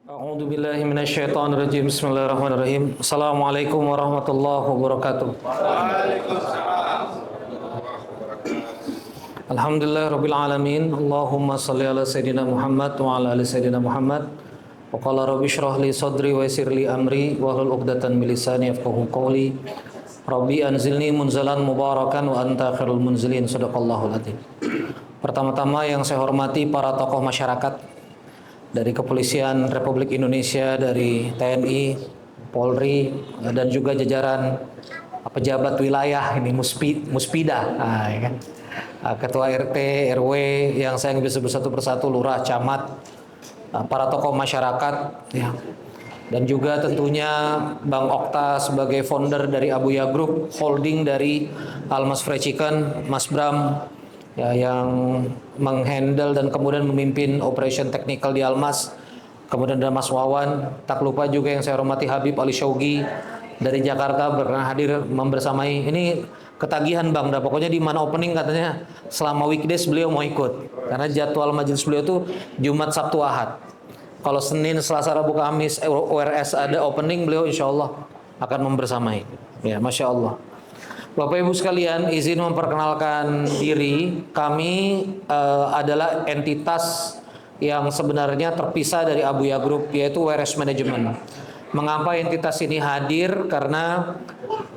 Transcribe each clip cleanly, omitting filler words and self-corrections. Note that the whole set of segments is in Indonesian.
A'udzu billahi minasyaitonir rajim. Bismillahirrahmanirrahim. Assalamualaikum warahmatullahi wabarakatuh. Alhamdulillah rabbil alamin. Allahumma shalli ala sayidina Muhammad wa ala ali sayidina Muhammad. Wa qala rabbi shrah li sadri wa yassir li amri wa hlul 'uqdatan min lisani yafqahu qawli. Rabbi anzilni munzalan mubarakan wa anta khairul munzilin. Shadaqallahul adzim. Pertama-tama yang saya hormati para tokoh masyarakat dari Kepolisian Republik Indonesia, dari TNI, Polri, dan juga jajaran pejabat wilayah ini Muspida, ya kan? Ketua RT, RW yang saya bisa satu persatu, lurah, camat, para tokoh masyarakat, ya. Dan juga tentunya Bang Okta sebagai founder dari Abuya Group, holding dari Almas Fried Chicken, Mas Bram, ya, yang menghandle dan kemudian memimpin operation technical di Almas, kemudian ada Mas Wawan, tak lupa juga yang saya hormati Habib Ali Syaugi dari Jakarta pernah hadir membersamai. Ini ketagihan Bang, dah pokoknya di mana opening katanya selama weekdays beliau mau ikut, karena jadwal majelis beliau tuh Jumat, Sabtu, Ahad. Kalau Senin, Selasa, Rabu, Kamis WRS ada opening, beliau insya Allah akan membersamai. Ya, Masya Allah. Bapak Ibu sekalian, izin memperkenalkan diri. Kami adalah entitas yang sebenarnya terpisah dari Abuya Group, yaitu WRS Management. Mengapa entitas ini hadir? Karena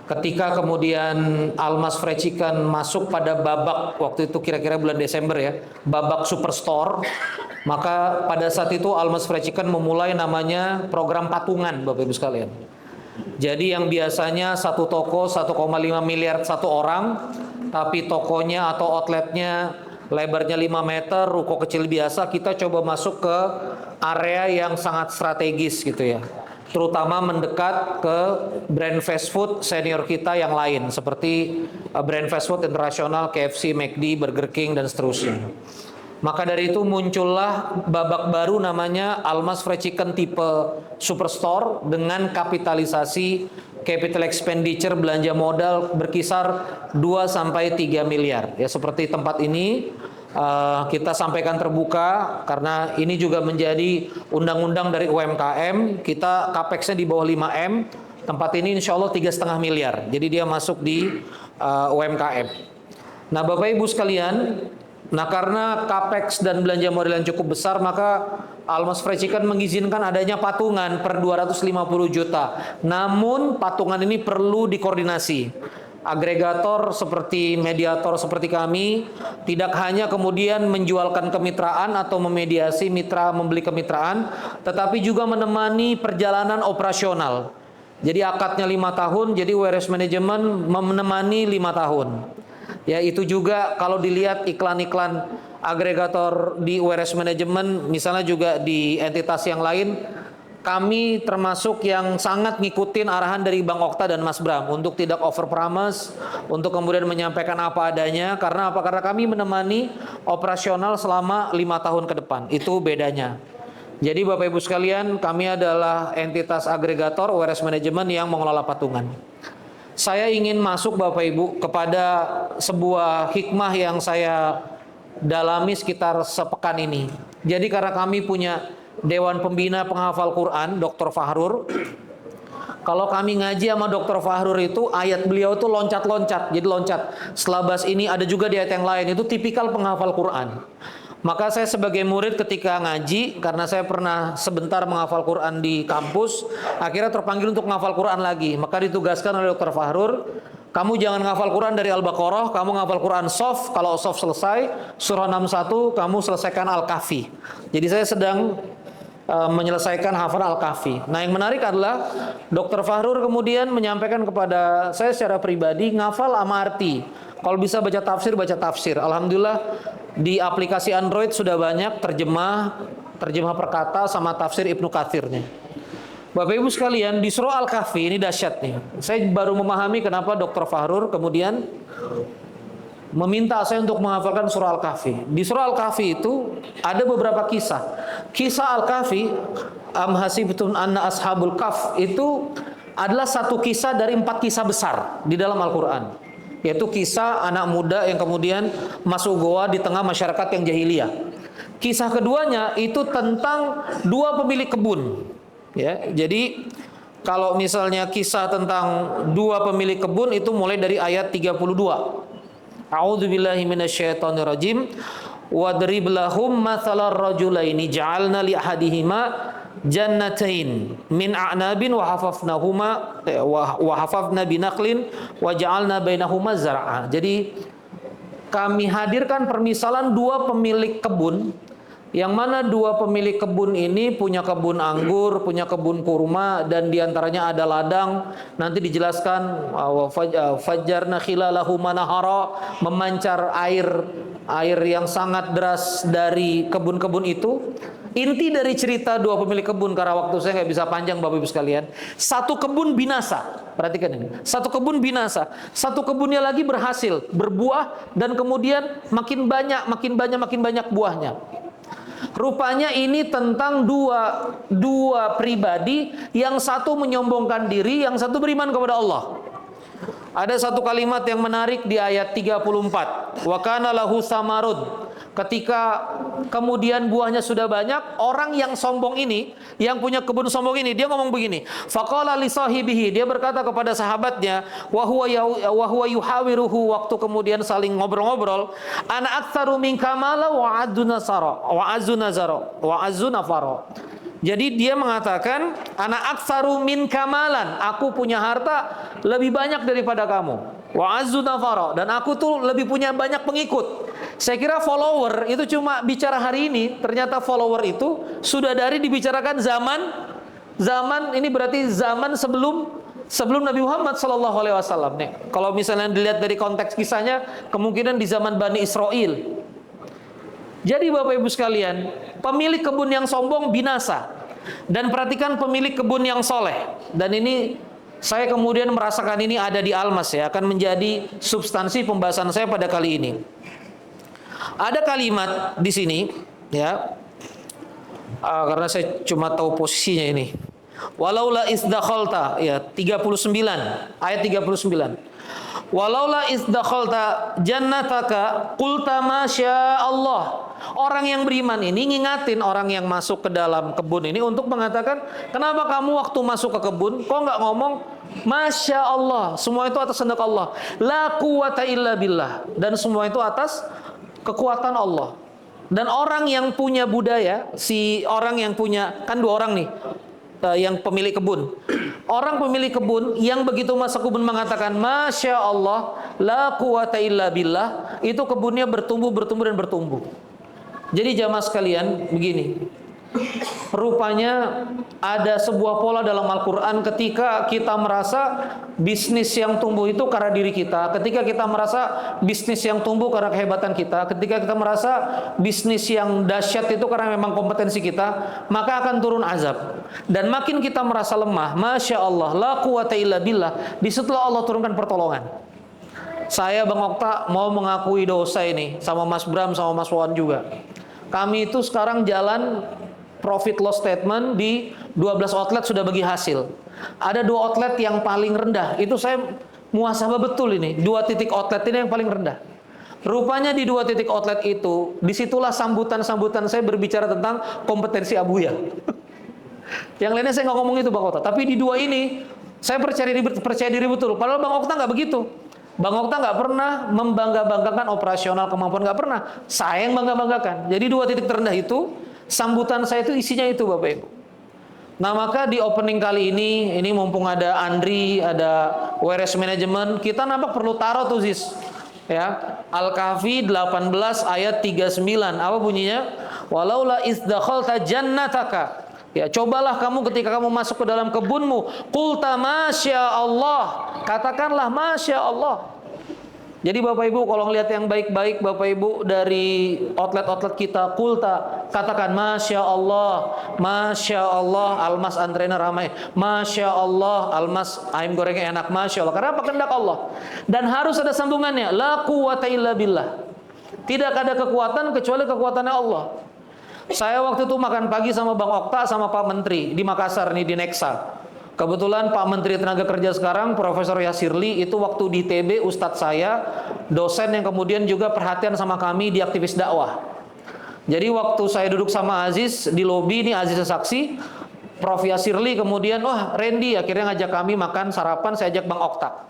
ketika kemudian Almas Fried Chicken masuk pada babak, waktu itu kira-kira bulan Desember ya, babak Superstore, maka pada saat itu Almas Fried Chicken memulai namanya program patungan, Bapak Ibu sekalian. Jadi yang biasanya satu toko 1,5 miliar satu orang, tapi tokonya atau outletnya lebarnya 5 meter, ruko kecil biasa, kita coba masuk ke area yang sangat strategis gitu ya. Terutama mendekat ke brand fast food senior kita yang lain, seperti brand fast food internasional, KFC, McD, Burger King, dan seterusnya. Maka dari itu muncullah babak baru namanya Almas Fried Chicken tipe Superstore dengan kapitalisasi capital expenditure belanja modal berkisar 2-3 miliar. Ya, seperti tempat ini kita sampaikan terbuka karena ini juga menjadi undang-undang dari UMKM. Kita capex-nya di bawah 5M. Tempat ini insya Allah 3,5 miliar. Jadi dia masuk di UMKM. Nah, Bapak Ibu sekalian, karena capex dan belanja modal yang cukup besar, maka Almas Fried Chicken mengizinkan adanya patungan per 250 juta. Namun patungan ini perlu dikoordinasi. Agregator seperti mediator seperti kami tidak hanya kemudian menjualkan kemitraan atau memediasi mitra membeli kemitraan, tetapi juga menemani perjalanan operasional. Jadi akadnya 5 tahun, jadi WRS Management menemani 5 tahun. Ya, itu juga kalau dilihat iklan-iklan agregator di WRS Management, misalnya juga di entitas yang lain, kami termasuk yang sangat ngikutin arahan dari Bang Okta dan Mas Bram untuk tidak over promise, untuk kemudian menyampaikan apa adanya. Karena apa? Karena kami menemani operasional selama 5 tahun ke depan. Itu bedanya. Jadi Bapak Ibu sekalian, kami adalah entitas agregator WRS Management yang mengelola patungan. Saya ingin masuk Bapak Ibu kepada sebuah hikmah yang saya dalami sekitar sepekan ini. Jadi karena kami punya Dewan Pembina Penghafal Quran, Dr. Fahrur. Kalau kami ngaji sama Dr. Fahrur itu, ayat beliau itu loncat-loncat. Jadi loncat. Setelah bahas ini ada juga di ayat yang lain. Itu tipikal penghafal Quran. Maka saya sebagai murid ketika ngaji, karena saya pernah sebentar menghafal Quran di kampus, akhirnya terpanggil untuk menghafal Quran lagi. Maka ditugaskan oleh Dr. Fahrur, kamu jangan menghafal Quran dari Al-Baqarah, kamu menghafal Quran soft. Kalau soft selesai, surah 61, kamu selesaikan Al-Kahfi. Jadi saya sedang menyelesaikan hafal Al-Kahfi. Nah, yang menarik adalah Dr. Fahrur kemudian menyampaikan kepada saya secara pribadi, ngafal sama arti. Kalau bisa baca tafsir, baca tafsir. Alhamdulillah di aplikasi Android sudah banyak terjemah perkata sama tafsir Ibnu Katsirnya. Bapak Ibu sekalian, di surah Al-Kahfi ini dahsyat nih. Saya baru memahami kenapa Dr. Fahrur kemudian meminta saya untuk menghafalkan surah Al-Kahfi. Di surah Al-Kahfi itu ada beberapa kisah. Kisah Al-Kahfi, am hasibtum anna ashabul kahf, itu adalah satu kisah dari 4 kisah besar di dalam Al-Quran. Yaitu kisah anak muda yang kemudian masuk goa di tengah masyarakat yang jahiliyah. Kisah keduanya itu tentang dua pemilik kebun. Ya, jadi kalau misalnya kisah tentang dua pemilik kebun itu mulai dari ayat 32. A'udzubillahi minasyaitonirrajim. Wadrib lahum mathalar rajulaini ja'alna li ahadihima jannatain min a'nabin wa hafafna binaqlin wa ja'alna bainahuma zar'a. Jadi kami hadirkan permisalan dua pemilik kebun, yang mana dua pemilik kebun ini punya kebun anggur, punya kebun kurma, dan diantaranya ada ladang. Nanti dijelaskan fajjarna khilalahuma nahara, memancar air yang sangat deras dari kebun-kebun itu. Inti dari cerita dua pemilik kebun, karena waktu saya nggak bisa panjang Bapak Ibu sekalian. Satu kebun binasa, perhatikan ini. Satu kebun binasa, satu kebunnya lagi berhasil berbuah, dan kemudian makin banyak buahnya. Rupanya ini tentang dua pribadi, yang satu menyombongkan diri, yang satu beriman kepada Allah. Ada satu kalimat yang menarik di ayat 34. Wa kana lahu samarud. Ketika kemudian buahnya sudah banyak, orang yang sombong ini, yang punya kebun sombong ini, dia ngomong begini. Faqala li sahibihi, dia berkata kepada sahabatnya, wa huwa yuhawiruhu, waktu kemudian saling ngobrol-ngobrol, ana aktsaru minka mala wa azzu nafara. Jadi dia mengatakan, ana aktsaru minka malan, aku punya harta lebih banyak daripada kamu. Wa azzu nafara, dan aku tuh lebih punya banyak pengikut. Saya kira follower itu cuma bicara hari ini, ternyata follower itu sudah dari dibicarakan zaman ini, berarti zaman sebelum Nabi Muhammad SAW. Nih, kalau misalnya dilihat dari konteks kisahnya, kemungkinan di zaman Bani Israel. Jadi Bapak Ibu sekalian, pemilik kebun yang sombong binasa, dan perhatikan pemilik kebun yang soleh. Dan ini saya kemudian merasakan ini ada di Almas, ya, akan menjadi substansi pembahasan saya pada kali ini. Ada kalimat di sini, ya, karena saya cuma tahu posisinya ini. Walaula isdakhalta, ya, 39, ayat 39. Walaula isdakhalta jannataka qulta masya Allah. Orang yang beriman ini ngingatin orang yang masuk ke dalam kebun ini untuk mengatakan, kenapa kamu waktu masuk ke kebun kok nggak ngomong masya Allah? Semua itu atas kehendak Allah. La quwata illa billah, dan semua itu atas kekuatan Allah. Dan orang yang punya budaya, si orang yang punya, kan dua orang nih, yang pemilik kebun. Orang pemilik kebun yang begitu masuk kebun mengatakan masya Allah, la quwata illa billah, itu kebunnya bertumbuh dan bertumbuh. Jadi jamaah sekalian, begini, rupanya ada sebuah pola dalam Al-Quran. Ketika kita merasa bisnis yang tumbuh itu karena diri kita, ketika kita merasa bisnis yang tumbuh karena kehebatan kita, ketika kita merasa bisnis yang dahsyat itu karena memang kompetensi kita, maka akan turun azab. Dan makin kita merasa lemah, masya Allah, la quwata illa billah, disitulah Allah turunkan pertolongan. Saya Bang Okta mau mengakui dosa ini, sama Mas Bram, sama Mas Wawan juga. Kami itu sekarang jalan profit loss statement di 12 outlet sudah bagi hasil. Ada 2 outlet yang paling rendah. Itu saya muhasabah betul ini. 2 titik outlet ini yang paling rendah. Rupanya di 2 titik outlet itu, disitulah sambutan-sambutan saya berbicara tentang kompetensi Abuya. Yang lainnya saya nggak ngomong itu Bang Okta. Tapi di 2 ini, saya percaya diri betul. Padahal Bang Okta nggak begitu. Bang Okta nggak pernah membangga-banggakan operasional kemampuan, nggak pernah. Saya yang bangga-banggakan. Jadi 2 titik terendah itu, sambutan saya itu isinya itu Bapak Ibu. Nah maka di opening kali ini mumpung ada Andri, ada WRS Management, kita nampak perlu taruh tuh Zis. Ya, Al-Kahfi 18 ayat 39. Apa bunyinya? Walaula isdakhalta jannataka. Ya, cobalah kamu ketika kamu masuk ke dalam kebunmu, qulta masya Allah. Katakanlah masya Allah. Jadi Bapak Ibu kalau ngelihat yang baik-baik Bapak Ibu dari outlet-outlet kita, qulta, katakan masya Allah, Almas antrener ramai, masya Allah, Almas ayam gorengnya enak, masya Allah. Karena apa? Kehendak Allah. Dan harus ada sambungannya, la quwata illa billah. Tidak ada kekuatan kecuali kekuatannya Allah. Saya waktu itu makan pagi sama Bang Okta sama Pak Menteri di Makassar nih, di Nexa. Kebetulan Pak Menteri Tenaga Kerja sekarang Profesor Yasirli itu waktu di TB Ustadz saya, dosen yang kemudian juga perhatian sama kami di aktivis dakwah. Jadi waktu saya duduk sama Aziz di lobi, ini Aziz saksi, Prof Yasirli kemudian, wah Randy akhirnya ngajak kami makan sarapan, saya ajak Bang Okta.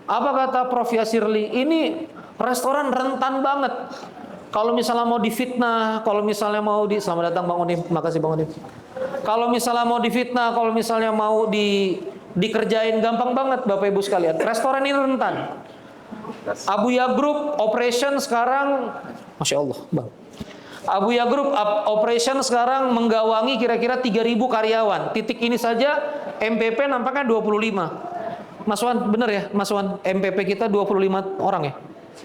Apa kata Prof Yasirli? Ini restoran rentan banget. Kalau misalnya mau difitnah, kalau misalnya mau selamat datang Bang Unim, makasih Bang Unim. Kalau misalnya mau difitnah, kalau misalnya mau dikerjain gampang banget Bapak Ibu sekalian. Restoran ini rentan. Abuya Group operation sekarang, Masya Allah Bang. Abuya Group operation sekarang menggawangi kira-kira 3.000 karyawan. Titik ini saja MPP nampaknya 25. Mas Wan, bener ya Mas Wan, MPP kita 25 orang ya?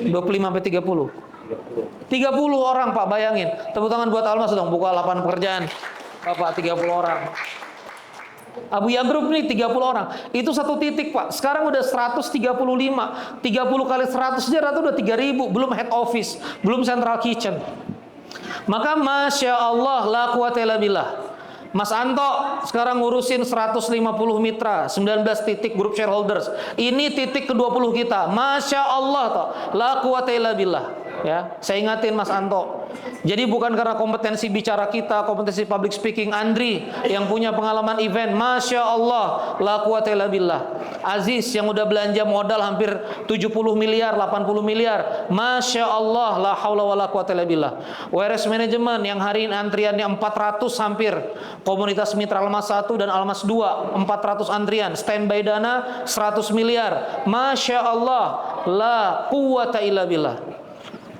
25 sampai 30. 30 orang Pak, bayangin. Tepuk tangan buat Almas dong, buka lapangan pekerjaan. Bapak 30 orang. Abuya Group nih 30 orang. Itu satu titik Pak. Sekarang udah 135. 30 kali 100 aja rata udah 3.000. Belum head office, belum central kitchen. Maka Masya Allah la quwata illa billah. Mas Anto sekarang ngurusin 150 mitra, 19 titik grup shareholders. Ini titik ke-20 kita. Masya Allah toh. La quwata illa billah. Ya, saya ingatin Mas Anto. Jadi bukan karena kompetensi bicara kita, kompetensi public speaking Andri yang punya pengalaman event, Masya Allah, la quwata illa billah. Aziz yang udah belanja modal hampir 70 miliar, 80 miliar, Masya Allah, la haula wa la quwata illa billah. WRS Management yang hari ini antriannya 400 hampir, komunitas mitra Almas 1 dan Almas 2, 400 antrian, standby dana 100 miliar, Masya Allah, la quwata illa billah.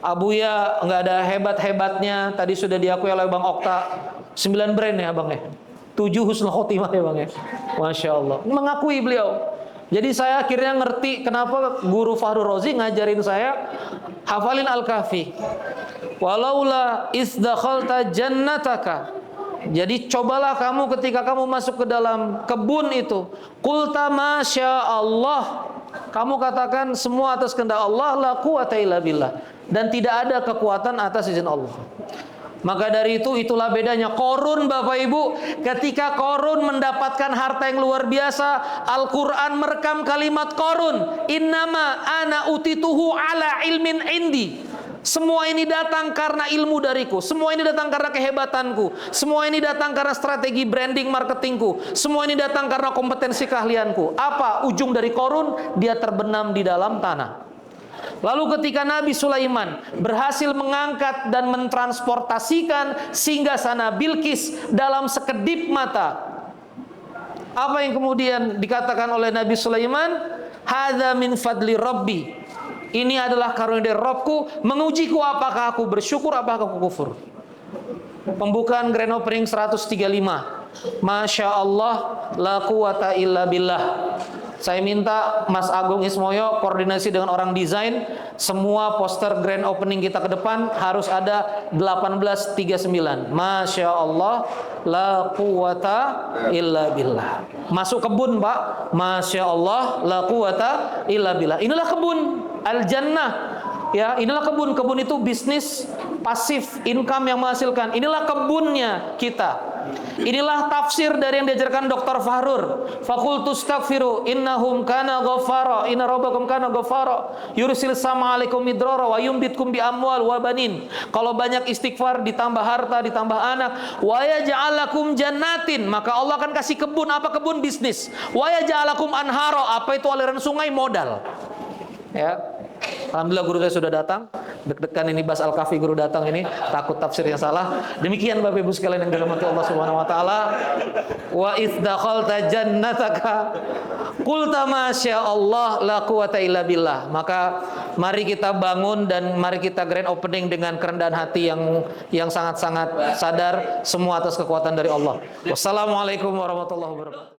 Abuya nggak ada hebat-hebatnya, tadi sudah diakui oleh Bang Okta, 9 brand ya Bang ya, 7 husnul khotimah ya Bang ya, Masya Allah, mengakui beliau. Jadi saya akhirnya ngerti kenapa guru Fahru Rozi ngajarin saya hafalin Al-Kahfi. Walaula isdakhalta jannataka. Jadi cobalah kamu ketika kamu masuk ke dalam kebun itu, qulta Masya Allah. Kamu katakan semua atas kehendak Allah, la quwata illa billah. Dan tidak ada kekuatan atas izin Allah. Maka dari itu, itulah bedanya Qorun Bapak Ibu. Ketika Qorun mendapatkan harta yang luar biasa, Al-Quran merekam kalimat Qorun, innama ana utituhu ala ilmin indi. Semua ini datang karena ilmu dariku. Semua ini datang karena kehebatanku. Semua ini datang karena strategi branding marketingku. Semua ini datang karena kompetensi keahlianku. Apa ujung dari Qorun? Dia terbenam di dalam tanah. Lalu ketika Nabi Sulaiman berhasil mengangkat dan mentransportasikan singgasana Bilqis dalam sekedip mata, apa yang kemudian dikatakan oleh Nabi Sulaiman? Hadza min fadli Rabbi. Ini adalah karunia dari Rabbku, mengujiku apakah aku bersyukur, apakah aku kufur. Pembukaan grand opening 135. Masya Allah, la quwata illa billah. Saya minta Mas Agung Ismoyo koordinasi dengan orang desain, semua poster grand opening kita ke depan harus ada 1839. Masya Allah, la quwata illa billah. Masuk kebun Pak, Masya Allah, la quwata illa billah. Inilah kebun Al-Jannah. Ya, inilah kebun. Kebun itu bisnis pasif, income yang menghasilkan. Inilah kebunnya kita. Inilah tafsir dari yang diajarkan Dr. Fahrur. Fakultu astaghfiru innahum kana ghaffara, inna rabbakum kana ghaffara, yursil sama alaikum midrara wa yumbitkum bi amwal wa banin. Kalau banyak istighfar ditambah harta, ditambah anak, wa yaj'alakum jannatin, maka Allah akan kasih kebun. Apa kebun? Bisnis. Wa yaj'alakum anhara, apa itu aliran sungai? Modal. Ya. Alhamdulillah guru saya sudah datang. Deg-degan ini Bas Al-Kahfi guru datang ini, takut tafsirnya salah. Demikian Bapak Ibu sekalian yang dirahmati Allah Subhanahu wa taala. Wa izdakhalta jannataka qulta masya Allah la quwata illa billah. Maka mari kita bangun dan mari kita grand opening dengan kerendahan hati yang sangat-sangat sadar semua atas kekuatan dari Allah. Wassalamualaikum warahmatullahi wabarakatuh.